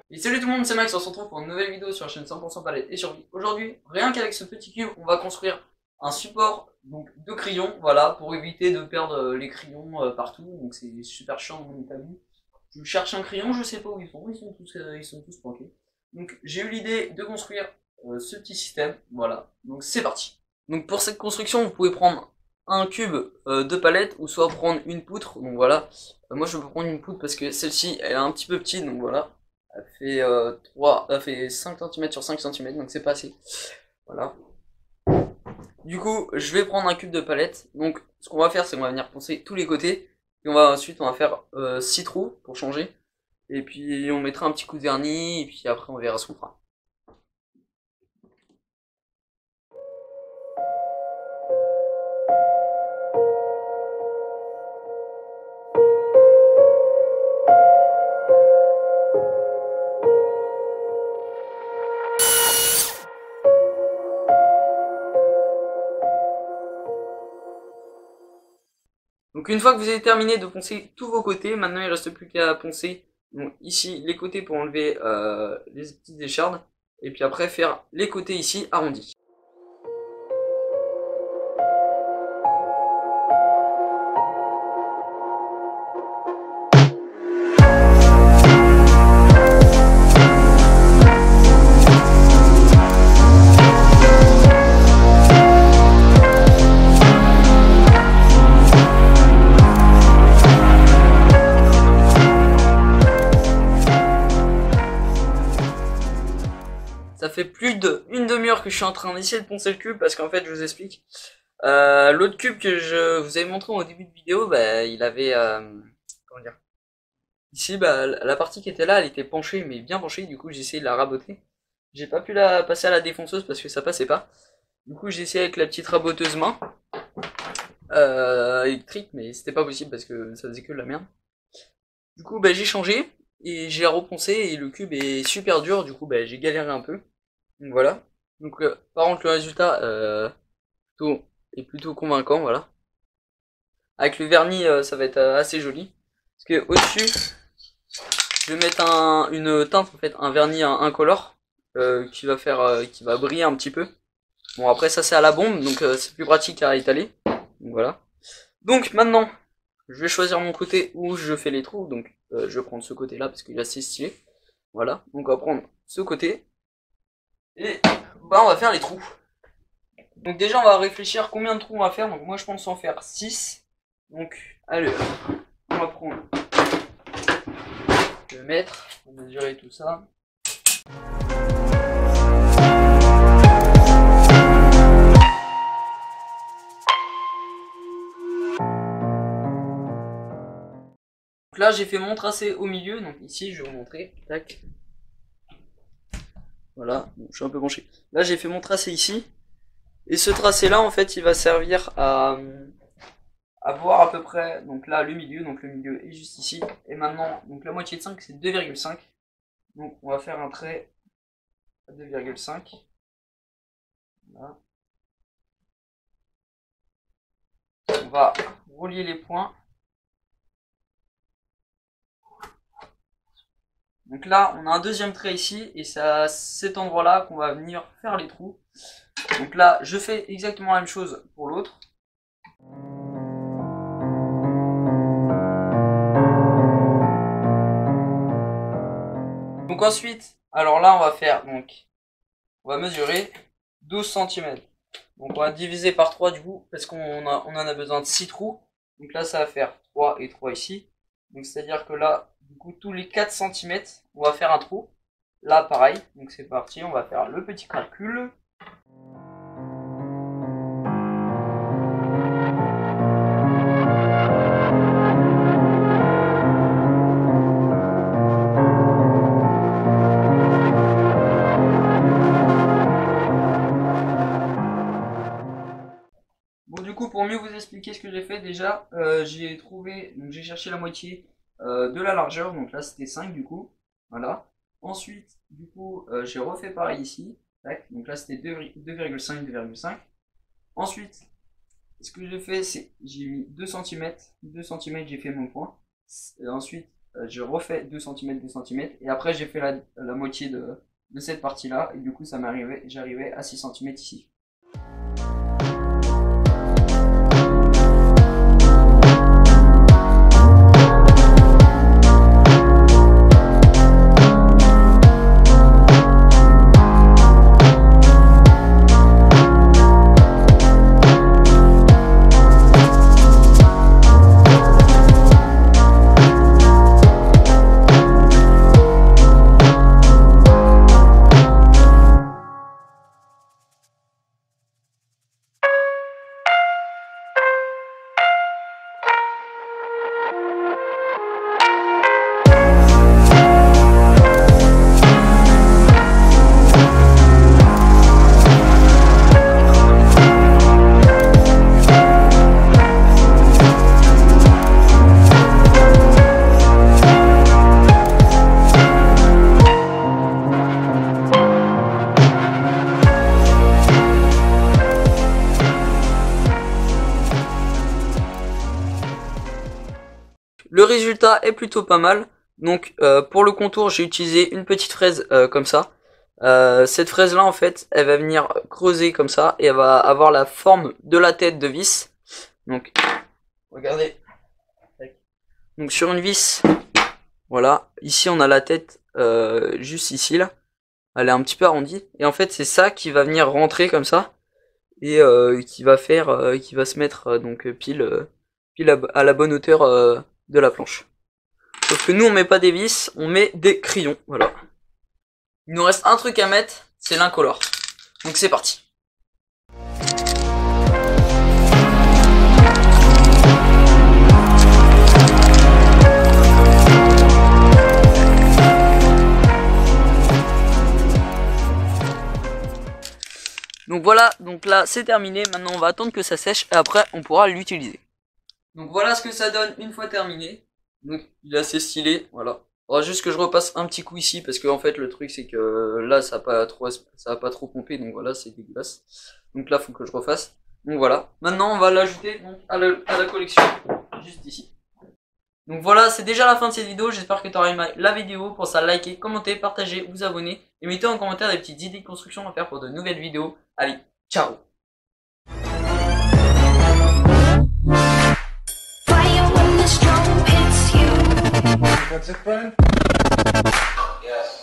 Et salut tout le monde, c'est Max, on se retrouve pour une nouvelle vidéo sur la chaîne 100% palette et survie. Aujourd'hui, rien qu'avec ce petit cube, on va construire un support donc de crayons, voilà, pour éviter de perdre les crayons partout. Donc c'est super chiant dans mon établi. Je cherche un crayon, je sais pas où ils sont tous planqués. Donc j'ai eu l'idée de construire ce petit système, voilà. Donc c'est parti. Donc pour cette construction, vous pouvez prendre un cube de palette ou soit prendre une poutre. Donc voilà, moi je peux prendre une poutre parce que celle-ci elle est un petit peu petite, donc voilà. Elle fait 5 cm sur 5 cm, donc c'est pas assez. Voilà. Du coup, je vais prendre un cube de palette. Donc, ce qu'on va faire, c'est qu'on va venir poncer tous les côtés. Et ensuite, on va faire 6 trous pour changer. Et puis, on mettra un petit coup de vernis. Et puis après, on verra ce qu'on fera. Donc une fois que vous avez terminé de poncer tous vos côtés, maintenant il ne reste plus qu'à poncer donc, ici les côtés pour enlever les petites échardes. Et puis après faire les côtés ici arrondis. Ça fait plus d'une demi-heure que je suis en train d'essayer de poncer le cube parce qu'en fait je vous explique. L'autre cube que je vous avais montré au début de vidéo, bah, il avait comment dire. Ici bah, la partie qui était là elle était penchée mais bien penchée, du coup j'ai essayé de la raboter. J'ai pas pu la passer à la défonceuse parce que ça passait pas. Du coup j'ai essayé avec la petite raboteuse main électrique mais c'était pas possible parce que ça faisait que de la merde. Du coup bah, j'ai changé et j'ai reponcé et le cube est super dur, du coup bah, j'ai galéré un peu. Donc voilà. Donc par contre le résultat est plutôt convaincant, voilà. Avec le vernis ça va être assez joli. Parce que au-dessus, je vais mettre une teinte en fait, un vernis incolore qui va briller un petit peu. Bon après ça c'est à la bombe donc c'est plus pratique à étaler. Donc voilà. Donc maintenant, je vais choisir mon côté où je fais les trous. Donc je vais prendre ce côté là parce qu'il est assez stylé. Voilà. Donc on va prendre ce côté. Et bah on va faire les trous. Donc déjà on va réfléchir combien de trous on va faire. Donc moi je pense en faire 6. Donc allez, on va prendre le mètre, on va mesurer tout ça. Donc là j'ai fait mon tracé au milieu, donc ici je vais vous montrer. Tac. Voilà, bon, je suis un peu penché. Là j'ai fait mon tracé ici. Et ce tracé là en fait il va servir à voir à peu près, donc là le milieu est juste ici. Et maintenant, donc la moitié de 5 c'est 2,5. Donc on va faire un trait à 2,5. Voilà. On va relier les points. Donc là, on a un deuxième trait ici, et c'est à cet endroit-là qu'on va venir faire les trous. Donc là, je fais exactement la même chose pour l'autre. Donc ensuite, alors là, on va mesurer 12 cm. Donc on va diviser par 3 du coup, parce qu'on en a besoin de 6 trous. Donc là, ça va faire 3 et 3 ici. Donc c'est-à-dire que là, du coup, tous les 4 cm, on va faire un trou. Là, pareil. Donc c'est parti, on va faire le petit calcul. Bon, du coup, pour mieux vous expliquer ce que j'ai fait, déjà, j'ai trouvé, donc j'ai cherché la moitié de la largeur, donc là c'était 5 du coup, voilà. Ensuite, du coup, j'ai refait pareil ici, tac, donc là c'était 2,5, 2,5. Ensuite, ce que j'ai fait, c'est j'ai mis 2 cm, 2 cm, j'ai fait mon point. Et ensuite, je refais 2 cm, 2 cm. Et après, j'ai fait la moitié de cette partie-là. Et du coup, j'arrivais à 6 cm ici. Le résultat est plutôt pas mal. Donc pour le contour, j'ai utilisé une petite fraise comme ça. Cette fraise là en fait, elle va venir creuser comme ça et elle va avoir la forme de la tête de vis. Donc regardez. Donc sur une vis, voilà, ici on a la tête juste ici là. Elle est un petit peu arrondie et en fait c'est ça qui va venir rentrer comme ça et qui va se mettre donc pile à la bonne hauteur de la planche. Sauf que nous on met pas des vis, on met des crayons, voilà. Il nous reste un truc à mettre, c'est l'incolore. Donc c'est parti. Donc voilà, donc là c'est terminé, maintenant on va attendre que ça sèche et après on pourra l'utiliser. Donc voilà ce que ça donne une fois terminé. Donc il est assez stylé, voilà. Il faudra juste que je repasse un petit coup ici parce que en fait le truc c'est que là ça va pas trop pompé, donc voilà c'est dégueulasse. Donc là faut que je refasse. Donc voilà, maintenant on va l'ajouter à la collection, juste ici. Donc voilà, c'est déjà la fin de cette vidéo, j'espère que tu auras aimé la vidéo. Pour ça, likez, commentez, partagez, vous abonnez et mettez en commentaire des petites idées de construction à faire pour de nouvelles vidéos. Allez, ciao! That's it, Brian? Yes.